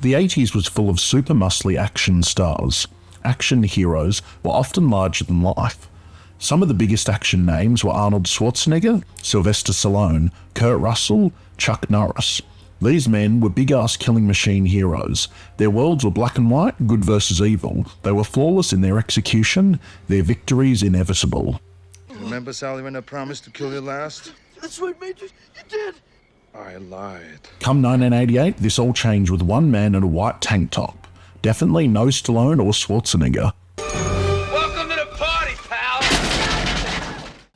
The 80s was full of super muscly action stars. Action heroes were often larger than life. Some of the biggest action names were Arnold Schwarzenegger, Sylvester Stallone, Kurt Russell, Chuck Norris. These men were big-ass killing machine heroes. Their worlds were black and white, good versus evil. They were flawless in their execution, their victories inevitable. Remember, Sally, when I promised to kill you last? That's right, Major. You did. I lied. Come 1988, this all changed with one man in a white tank top. Definitely no Stallone or Schwarzenegger. Welcome to the party, pal.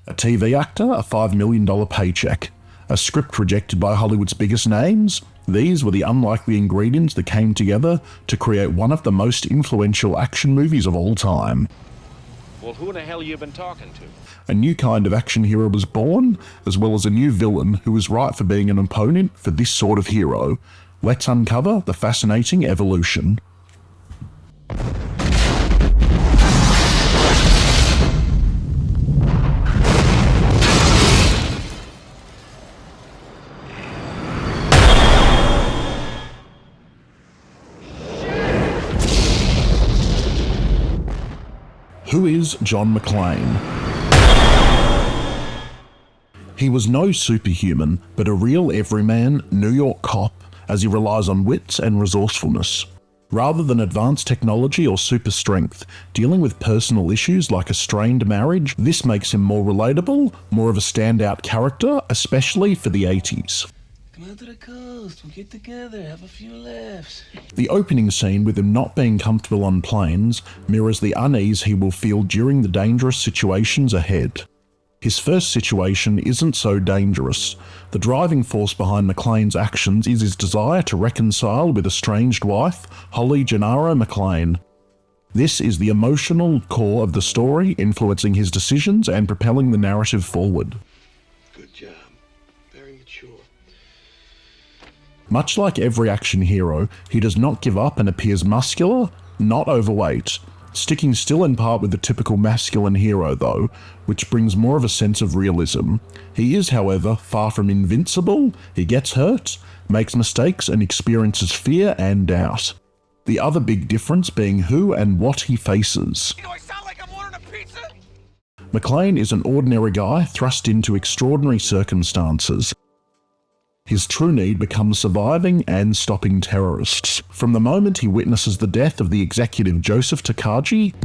A TV actor, a $5 million paycheck. A script rejected by Hollywood's biggest names. These were the unlikely ingredients that came together to create one of the most influential action movies of all time. Well, who the hell you been talking to? A new kind of action hero was born, as well as a new villain who was right for being an opponent for this sort of hero. Let's uncover the fascinating evolution. Who is John McClane? He was no superhuman, but a real everyman New York cop, as he relies on wits and resourcefulness. Rather than advanced technology or super strength, dealing with personal issues like a strained marriage, this makes him more relatable, more of a standout character, especially for the 80s. Come out to the coast, we'll get together, have a few laughs. The opening scene with him not being comfortable on planes mirrors the unease he will feel during the dangerous situations ahead. His first situation isn't so dangerous. The driving force behind McClane's actions is his desire to reconcile with estranged wife, Holly Gennaro McClane. This is the emotional core of the story, influencing his decisions and propelling the narrative forward. Good job. Very mature. Much like every action hero, he does not give up and appears muscular, not overweight. Sticking still in part with the typical masculine hero though, which brings more of a sense of realism. He is, however, far from invincible. He gets hurt, makes mistakes and experiences fear and doubt. The other big difference being who and what he faces. Do I sound like I'm ordering a pizza? McClane is an ordinary guy thrust into extraordinary circumstances. His true need becomes surviving and stopping terrorists. From the moment he witnesses the death of the executive Joseph Takagi,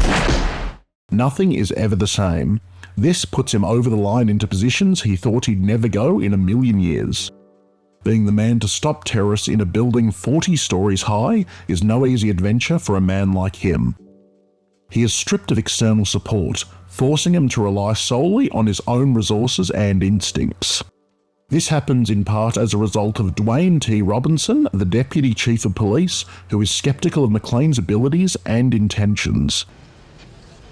nothing is ever the same. This puts him over the line into positions he thought he'd never go in a million years. Being the man to stop terrorists in a building 40 stories high is no easy adventure for a man like him. He is stripped of external support, forcing him to rely solely on his own resources and instincts. This happens in part as a result of Dwayne T. Robinson, the Deputy Chief of Police, who is skeptical of McClane's abilities and intentions.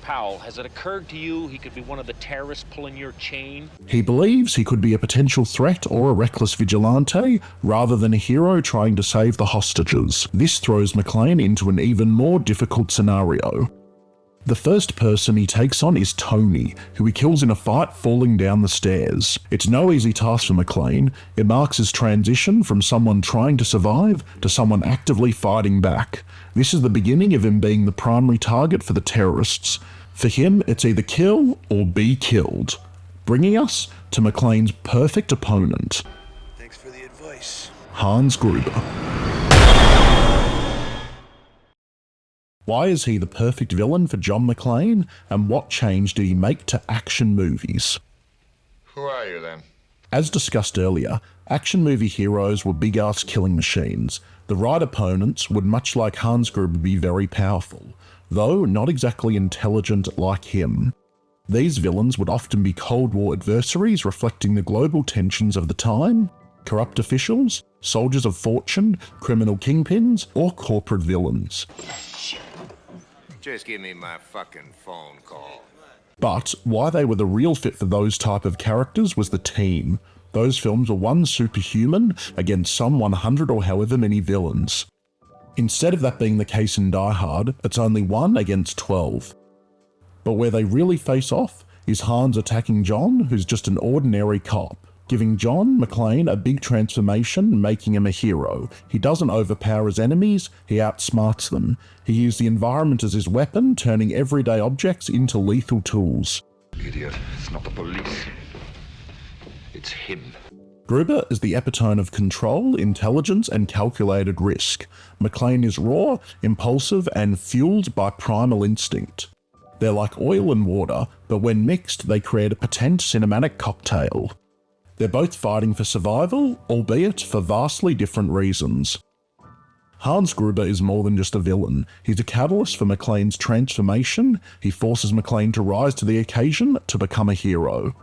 Powell, has it occurred to you he could be one of the terrorists pulling your chain? He believes he could be a potential threat or a reckless vigilante, rather than a hero trying to save the hostages. This throws McClane into an even more difficult scenario. The first person he takes on is Tony, who he kills in a fight falling down the stairs. It's no easy task for McClane. It marks his transition from someone trying to survive to someone actively fighting back. This is the beginning of him being the primary target for the terrorists. For him, it's either kill or be killed, bringing us to McClane's perfect opponent. Thanks for the advice. Hans Gruber. Why is he the perfect villain for John McClane, and what change did he make to action movies? Who are you then? As discussed earlier, action movie heroes were big-ass killing machines. The right opponents would, much like Hans Gruber, be very powerful, though not exactly intelligent like him. These villains would often be Cold War adversaries reflecting the global tensions of the time, corrupt officials, soldiers of fortune, criminal kingpins, or corporate villains. Just give me my fucking phone call. But why they were the real fit for those type of characters was the team. Those films were one superhuman against some 100 or however many villains. Instead of that being the case in Die Hard, it's only 1 against 12. But where they really face off is Hans attacking John, who's just an ordinary cop. giving John McClane a big transformation, making him a hero. He doesn't overpower his enemies, he outsmarts them. He used the environment as his weapon, turning everyday objects into lethal tools. Idiot, it's not the police. It's him. Gruber is the epitome of control, intelligence, and calculated risk. McClane is raw, impulsive, and fueled by primal instinct. They're like oil and water, but when mixed, they create a potent cinematic cocktail. They're both fighting for survival, albeit for vastly different reasons. Hans Gruber is more than just a villain. He's a catalyst for McClane's transformation. He forces McClane to rise to the occasion to become a hero.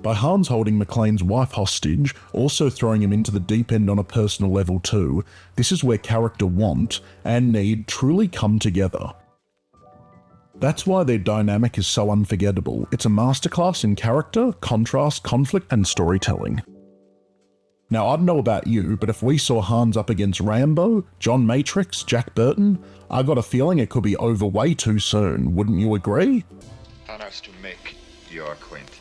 By Hans holding McClane's wife hostage, also throwing him into the deep end on a personal level too, this is where character want and need truly come together. That's why their dynamic is so unforgettable. It's a masterclass in character, contrast, conflict, and storytelling. Now, I don't know about you, but if we saw Hans up against Rambo, John Matrix, Jack Burton, I got a feeling it could be over way too soon, wouldn't you agree? Honors to make your acquaintance.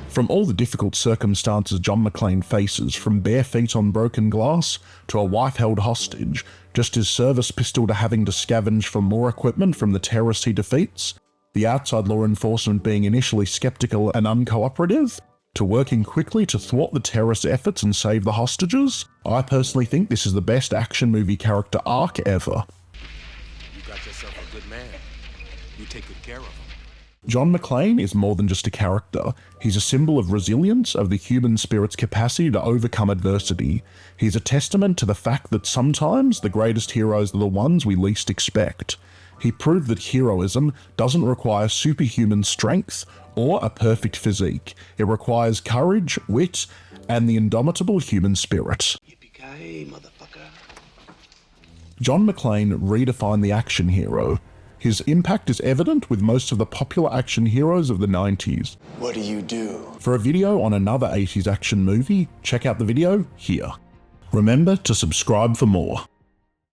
From all the difficult circumstances John McClane faces, from bare feet on broken glass to a wife held hostage, just his service pistol to having to scavenge for more equipment from the terrorists he defeats, the outside law enforcement being initially skeptical and uncooperative, to working quickly to thwart the terrorist efforts and save the hostages, I personally think this is the best action movie character arc ever. You got yourself a good man. You take good care of him. John McClane is more than just a character. He's a symbol of resilience, of the human spirit's capacity to overcome adversity. He's a testament to the fact that sometimes the greatest heroes are the ones we least expect. He proved that heroism doesn't require superhuman strength or a perfect physique. It requires courage, wit, and the indomitable human spirit. Yippee-ki-yay, motherfucker. John McClane redefined the action hero. His impact is evident with most of the popular action heroes of the 90s. What do you do? For a video on another 80s action movie, check out the video here. Remember to subscribe for more.